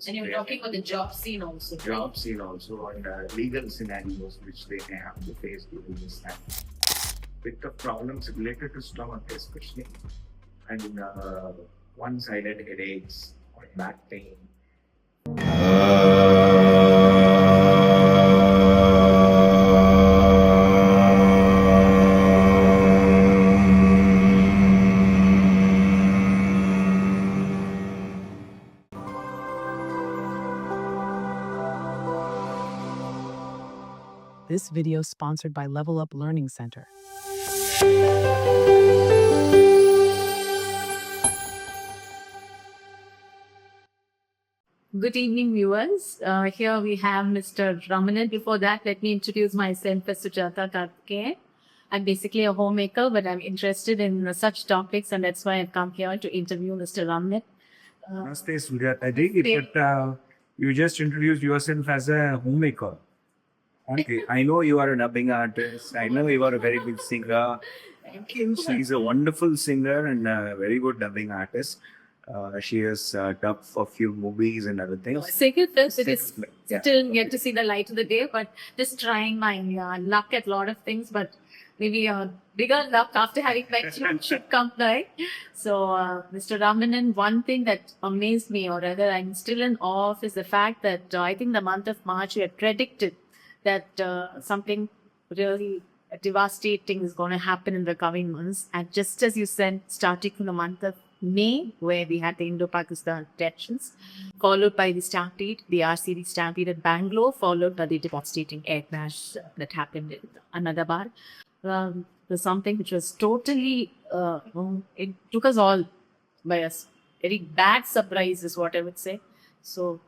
And you're talking about the job scene also. Job scene also, and legal scenarios which they may have to face during this time. Bit of problems related to stomach especially, and one-sided headaches or back pain. This video is sponsored by Level Up Learning Center. Good evening, viewers. Here we have Mr. Ramanan. Before that, let me introduce myself as Sujata Karthikeyan. I'm basically a homemaker, but I'm interested in such topics, and that's why I've come here to interview Mr. Ramanan. Namaste, Sujata ji. But you just introduced yourself as a homemaker. Okay, I know you are a dubbing artist. I know you are a very big singer. She's a wonderful singer and a very good dubbing artist. She has dubbed for a few movies and other things. Second films, it is still yet to see the light of the day, but just trying my luck at a lot of things. But maybe a bigger luck after having met you should come by. So, Mr. Ramanan, one thing that amazed me, or rather I'm still in awe of, is the fact that I think the month of March you had predicted that something really devastating is going to happen in the coming months. And just as you said, starting from the month of May, where we had the Indo-Pakistan tensions, followed by the stampede, the RCD stampede at Bangalore, followed by the devastating air crash that happened in Ahmedabad. Was something which was totally, it took us all by a very bad surprise is what I would say. So,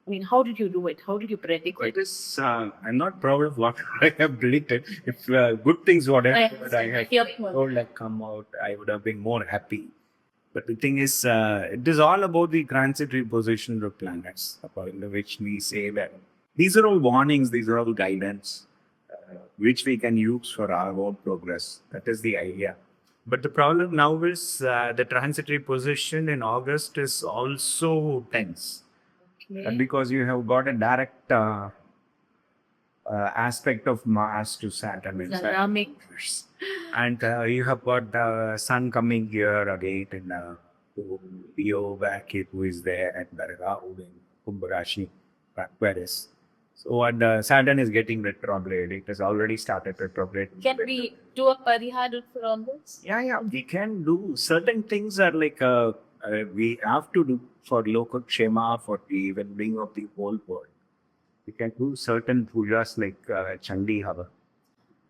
I mean, how did you do it? How did you predict it? It is, I'm not proud of what I have predicted. If good things, whatever I have told had come out, I would have been more happy. But the thing is, it is all about the transitory position of planets, according to which we say that these are all warnings, these are all guidance, which we can use for our own progress. That is the idea. But the problem now is the transitory position in August is also tense. Okay. And because you have got a direct aspect of Mars to Saturn. And you have got the sun coming here again in Leo back who is there at Virgo in Kumbh Rashi, Aquarius. So and Saturn is getting retrograde. It has already started retrograde. Can we do a parihar for all this? Yeah, we can do certain things are like we have to do for Lokakshema, for the well-being of the whole world. We can do certain pujas like Chandi Hava.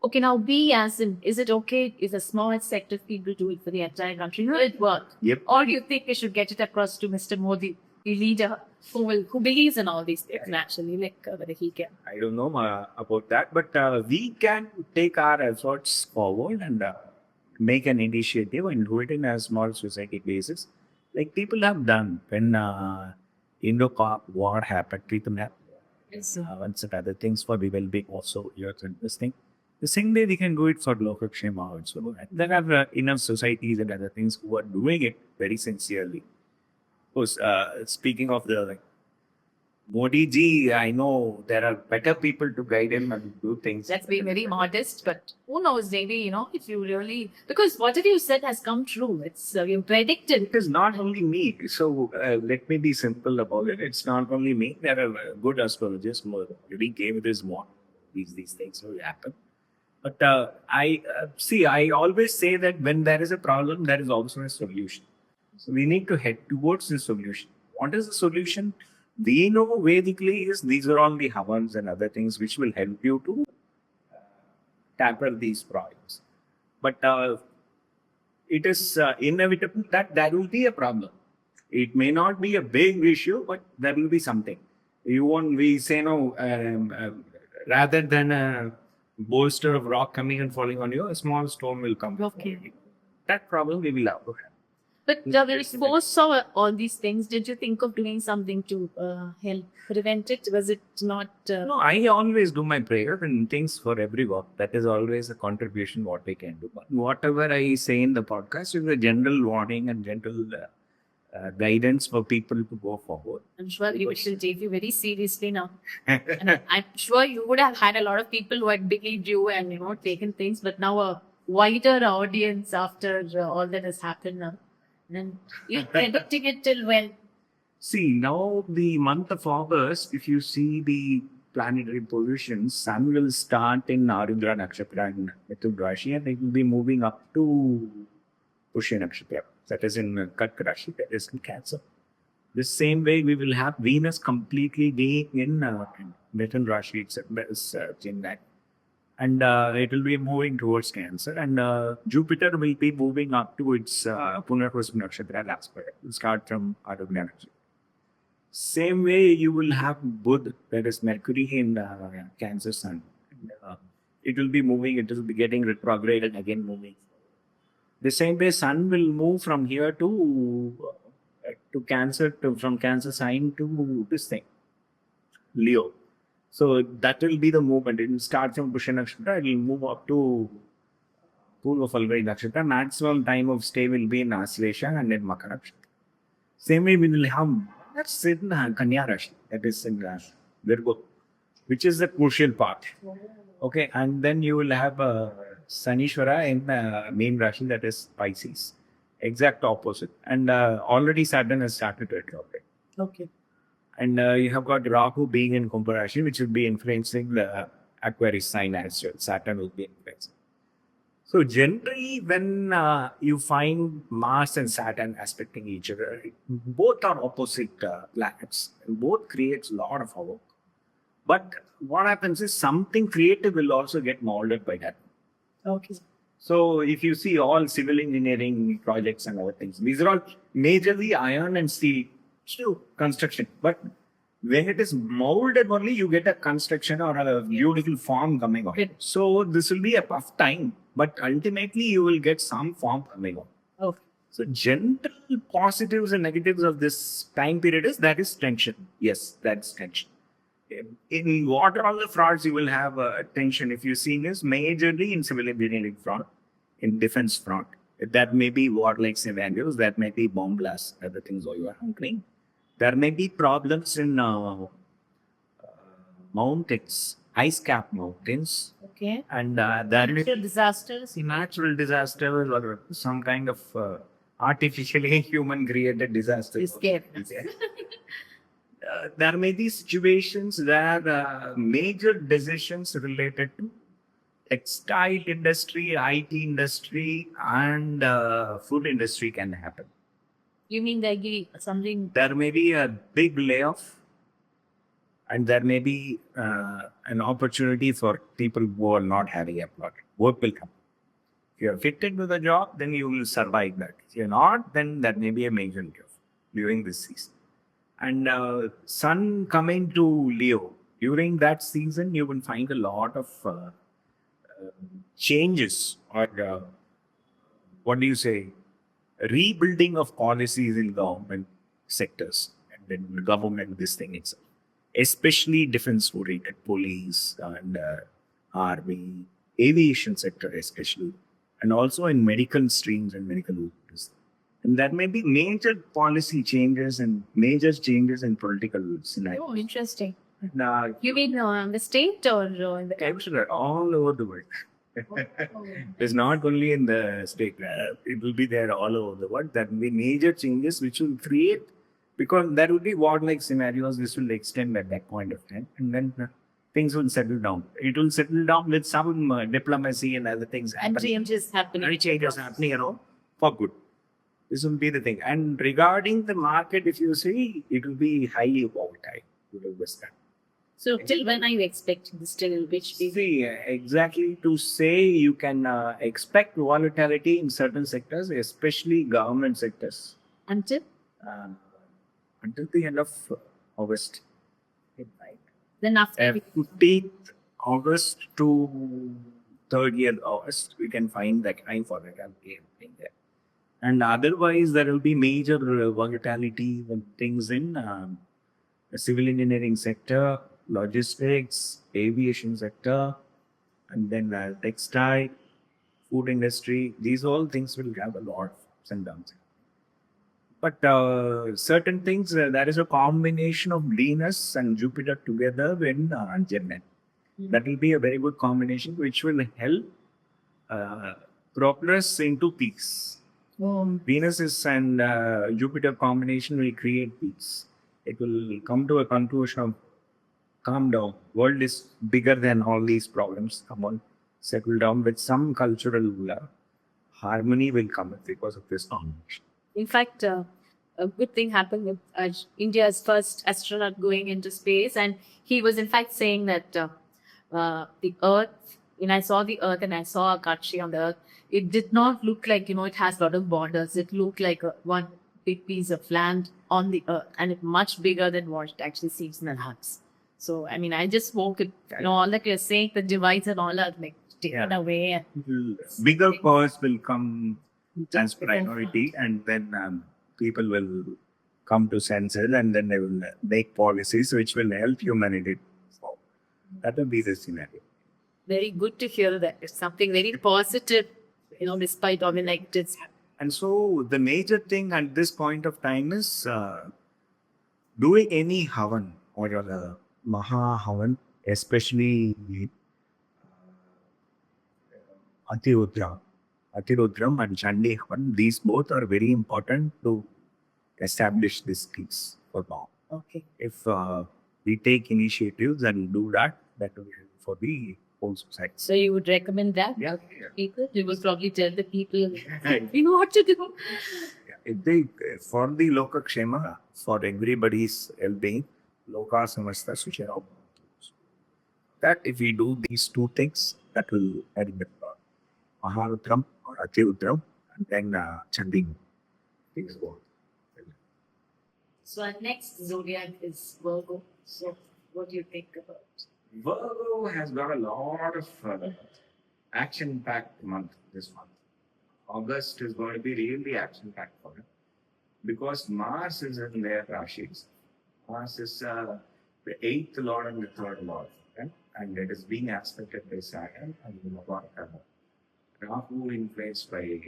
Okay, now we as in, is it okay if a small set of people do it for the entire country? Will it work? Yep. Or do you think we should get it across to Mr. Modi, the leader who believes in all these things naturally, like whether he can? I don't know about that, but we can take our efforts forward and make an initiative and do it in a small society basis. Like people have done when Indo-Pak war happened, people have once and other things for the well-being also years and this thing. The same way we can do it for Lokakshema also. And there are enough societies and other things who are doing it very sincerely. Of course, speaking of the Modi ji, I know there are better people to guide him and do things. Let's be very modest, but who knows, maybe, if you really, because whatever you said has come true. It's you predicted. It is not only me. So let me be simple about it. It's not only me. There are good astrologers who already gave this warning. These things will happen. But I always say that when there is a problem, there is also a solution. So we need to head towards the solution. What is the solution? We know Vedically is these are all the havans and other things which will help you to tackle these problems. But it is inevitable that there will be a problem. It may not be a big issue, but there will be something. We say no, rather than a bolster of rock coming and falling on you, a small stone will come. Okay. That problem we will have to have. But when you saw all these things, did you think of doing something to help prevent it? Was it not? No, I always do my prayer and things for everyone. That is always a contribution what we can do. But whatever I say in the podcast is a general warning and general guidance for people to go forward. I'm sure you will take you very seriously now. And I'm sure you would have had a lot of people who had believed you and taken things, but now a wider audience after all that has happened now. And you're predicting it till when? See, now the month of August, if you see the planetary positions, Sun will start in Arudra Nakshatra in Mithun Rashi, and it will be moving up to Pushya Nakshatra, that is in Karka Rashi, that is in Cancer. The same way, we will have Venus completely being in Mithun Rashi, it's in that. And it will be moving towards Cancer, and Jupiter will be moving up to its Punarvasana Nakshatra last year. It will start from Arudra Nakshatra. Same way, you will have Buddha, that is Mercury in Cancer Sun. And, it will be moving, it will be getting retrograde and again moving. The same way, Sun will move from here to Cancer, from Cancer sign to this thing, Leo. So that will be the movement. It will start from Pushya Nakshatra, it will move up to Purva Falguni Nakshatra. Maximum time of stay will be in Aslesha and then Makara Nakshatra. Same way, we will have that's in Kanya Rashi, that is in Virgo, which is the crucial part. Okay, and then you will have Sanishwara in main Rashi, that is Pisces, exact opposite. And already Saturn has started retrograde. Okay. And you have got Rahu being in Kumbha Rashi, which will be influencing the Aquarius sign as well. Saturn will be influencing. So generally, when you find Mars and Saturn aspecting each other, both are opposite planets, and both creates a lot of havoc. But what happens is something creative will also get molded by that. Okay. So if you see all civil engineering projects and other things, these are all majorly iron and steel construction. But when it is molded only, you get a construction or a beautiful form coming out. So this will be a tough time, but ultimately you will get some form coming out. Okay. So general positives and negatives of this time period is tension. Yes, that's tension. In what are all the frauds you will have tension? If you see this majorly in civil engineering fraud, in defense fraud, that may be warlike scenarios, that may be bomb blasts, other things you are handling. There may be problems in mountains, ice cap mountains. Okay. And there may Natural disasters. natural disasters or some kind of artificially human created disasters. Escape. There may be situations where major decisions related to textile industry, IT industry, and food industry can happen. You mean something? There may be a big layoff, and there may be an opportunity for people who are not having employment. Work will come. If you are fitted to the job, then you will survive that. If you're not, then that may be a major layoff during this season. And Sun coming to Leo, during that season, you will find a lot of changes or what do you say, rebuilding of policies in government sectors and then government this thing itself, especially defense oriented, police and army, aviation sector especially, and also in medical streams and medical business. And there may be major policy changes and major changes in political scenarios. Oh, interesting. And, You mean the state or in the country? all over the world. It's not only in the state, it will be there all over the world. There will be major changes which will create, because there will be war-like scenarios, this will extend at that point of time, and then things will settle down. It will settle down with some diplomacy and other things And changes happening. and changes happening, for good. This will be the thing. And regarding the market, if you see, it will be highly volatile. You will understand. So till when are you expecting this? Till which period? See, exactly to say you can expect volatility in certain sectors, especially government sectors, Until? until the end of August. Midnight. Then after 15th August to 30th August, we can find that time for the campaign there. And otherwise, there will be major volatility and things in the civil engineering sector, logistics, aviation sector, and then textile, food industry. These all things will have a lot of ups and downs. But certain things, there is a combination of Venus and Jupiter together in Gemini. That will be a very good combination, which will help progress into peace. Venus is and Jupiter combination will create peace. It will come to a conclusion of calm down. World is bigger than all these problems. Come on, settle down. With some cultural harmony will come because of this combination. In fact, a good thing happened with India's first astronaut going into space, and he was in fact saying that the Earth, when I saw the Earth and I saw a country on the Earth, it did not look like, it has a lot of borders. It looked like one big piece of land on the Earth, and it's much bigger than what it actually seems in the hearts. So, I mean, I just spoke it, all that you're saying, the divides and all are like taken away. Bigger powers will come as priority, and then people will come to senses, and then they will make policies which will help humanity. So that will be the scenario. Very good to hear that. It's something very positive, despite all the negatives. And so the major thing at this point of time is doing any havan or your Maha Havan, especially Atirudram and Chandi Havan. These both are very important to establish this peace for now. Okay. If we take initiatives and do that, that will help for the whole society. So you would recommend that? Yeah. People? You would probably tell the people, what to do. If they, for the Loka Kshema, for everybody's well-being, Loka Samasta Suchara. That if we do these two things, that will help Maharudram or Atirudram and then Chandi. Things go. So our next zodiac is Virgo. So what do you think about? Virgo has got a lot of action-packed month this month. August is going to be really action-packed for it because Mars is in their Rashis. Mars is the 8th lord and the 3rd lord, okay? And it is being aspected by Saturn and Rahu influenced by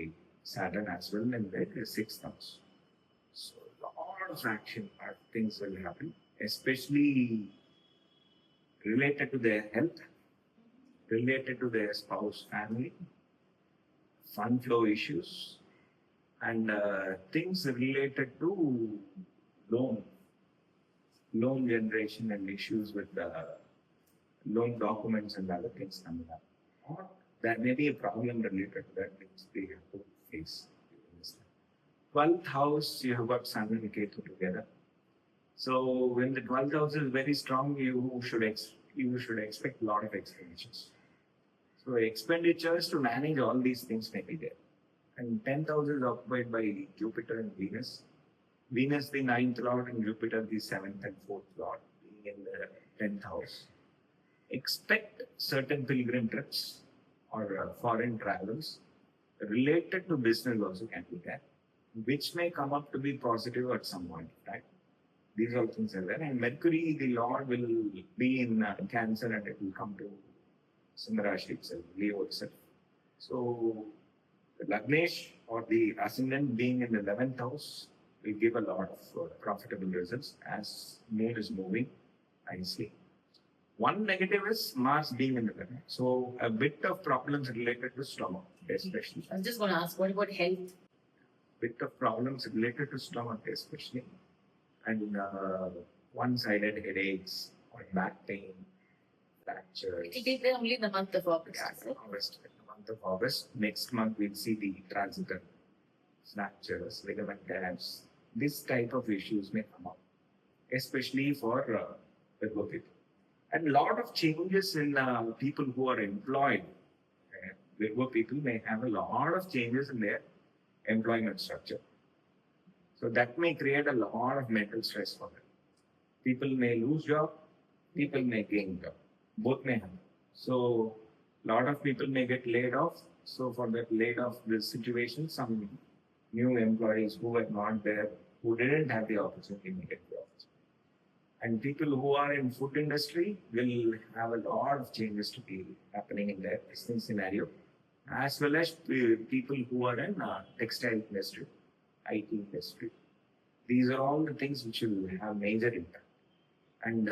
Saturn as well in the 6th house. So a lot of action-packed things will happen, especially related to their health, related to their spouse, family, fund flow issues, and things related to loan generation and issues with loan documents and other things coming up. Or there may be a problem related to that which they have to face. 12th house, you have got Sun and Ketu together. So when the 12th house is very strong, you should expect a lot of expenditures. So expenditures to manage all these things may be there. And 10th house is occupied by Jupiter and Venus. Venus the 9th lord and Jupiter the 7th and 4th lord being in the 10th house. Expect certain pilgrim trips or foreign travels related to business also can be there, which may come up to be positive at some point, right? These all things are there. And Mercury, the Lord, will be in Cancer and it will come to Simrashi itself, Leo itself. So, the Lagnesh or the ascendant being in the 11th house will give a lot of profitable results as Moon is moving nicely. One negative is Mars being in the 11th. So, a bit of problems related to stomach, especially. I was just going to ask, what about health? Bit of problems related to stomach, especially. And one-sided headaches or back pain, fractures. It will be there only in the month of August. Yeah, August. In the month of August. Next month, we'll see the transitor fractures, ligament tears. This type of issues may come up, especially for Virgo people. And a lot of changes in people who are employed. Virgo people may have a lot of changes in their employment structure. So that may create a lot of mental stress for them. People may lose job, people may gain job. Both may happen. So a lot of people may get laid off. So for that laid off this situation, some new employees who were not there, who didn't have the opportunity, may get the opportunity. And people who are in food industry will have a lot of changes to be happening in their business scenario, as well as people who are in textile industry, IT industry. These are all the things which will have major impact. And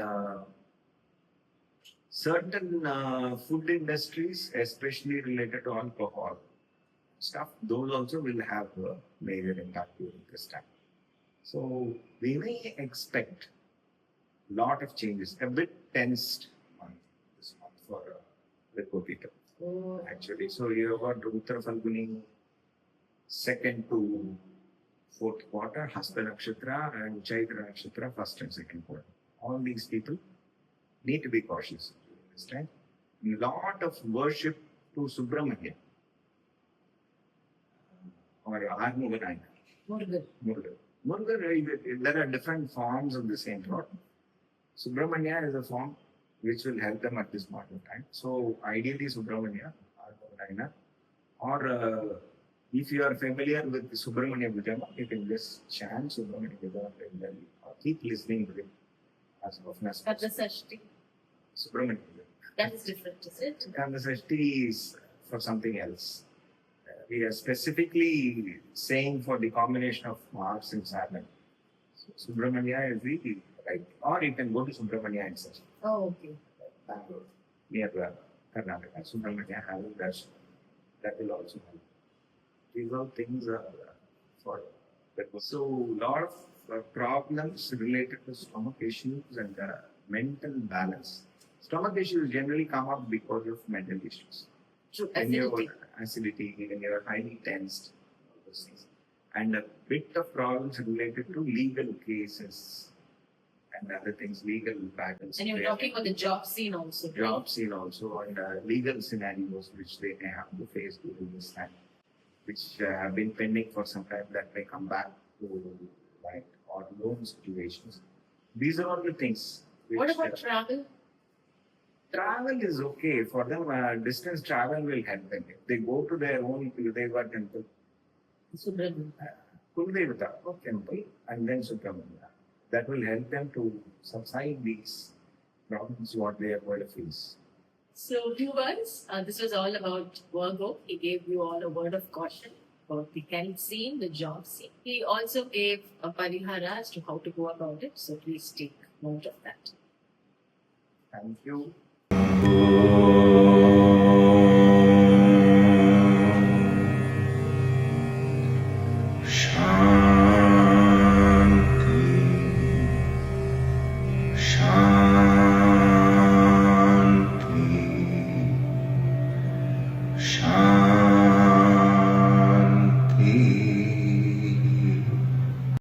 certain food industries, especially related to alcohol stuff, those also will have a major impact during this time. So we may expect a lot of changes, a bit tensed month this month for Virgo people. Actually, so you have got Uttara Falguni, second to fourth quarter, Hasta Nakshatra and Chaitra Nakshatra, first and second quarter. All these people need to be cautious during this time. A lot of worship to Subramanya or Armuganaya. Murugan, there are different forms of the same god. Subramanya is a form which will help them at this point of time. So ideally Subramanya, Armuganaya, or if you are familiar with Subramanya Vijama, you can just chant Subramanya Vijama or keep listening to it as often as But the possible. Sashti, Subramanya Vijama. that is different, is it? And the Sashti is for something else. We are specifically saying for the combination of Mars and Saturn. So Subramanya is the right. Or you can go to Subramanya and Sashti. Oh, okay. Bangalore, near Karnataka. Subramanya having that will also help. These all things are for Virgo. So, a lot of problems related to stomach issues and mental balance. Stomach issues generally come up because of mental issues. True, When you're acidity. when you're highly tensed, all those things. And a bit of problems related to legal cases and other things, legal battles. And you're talking about the job scene also. right? Job scene also and legal scenarios which they may have to face during this time, which have been pending for some time that may come back to light, or loan situations. These are all the things. Which, What about travel? travel is okay for them. Distance travel will help them. If they go to their own Kuldeva temple, Subramanya. Kuldevata temple, and then Subramanya, that will help them to subside these problems what they are going to face. So, viewers, this was all about Virgo. He gave you all a word of caution about the health scene, the job scene. He also gave a parihara as to how to go about it. So, please take note of that. Thank you.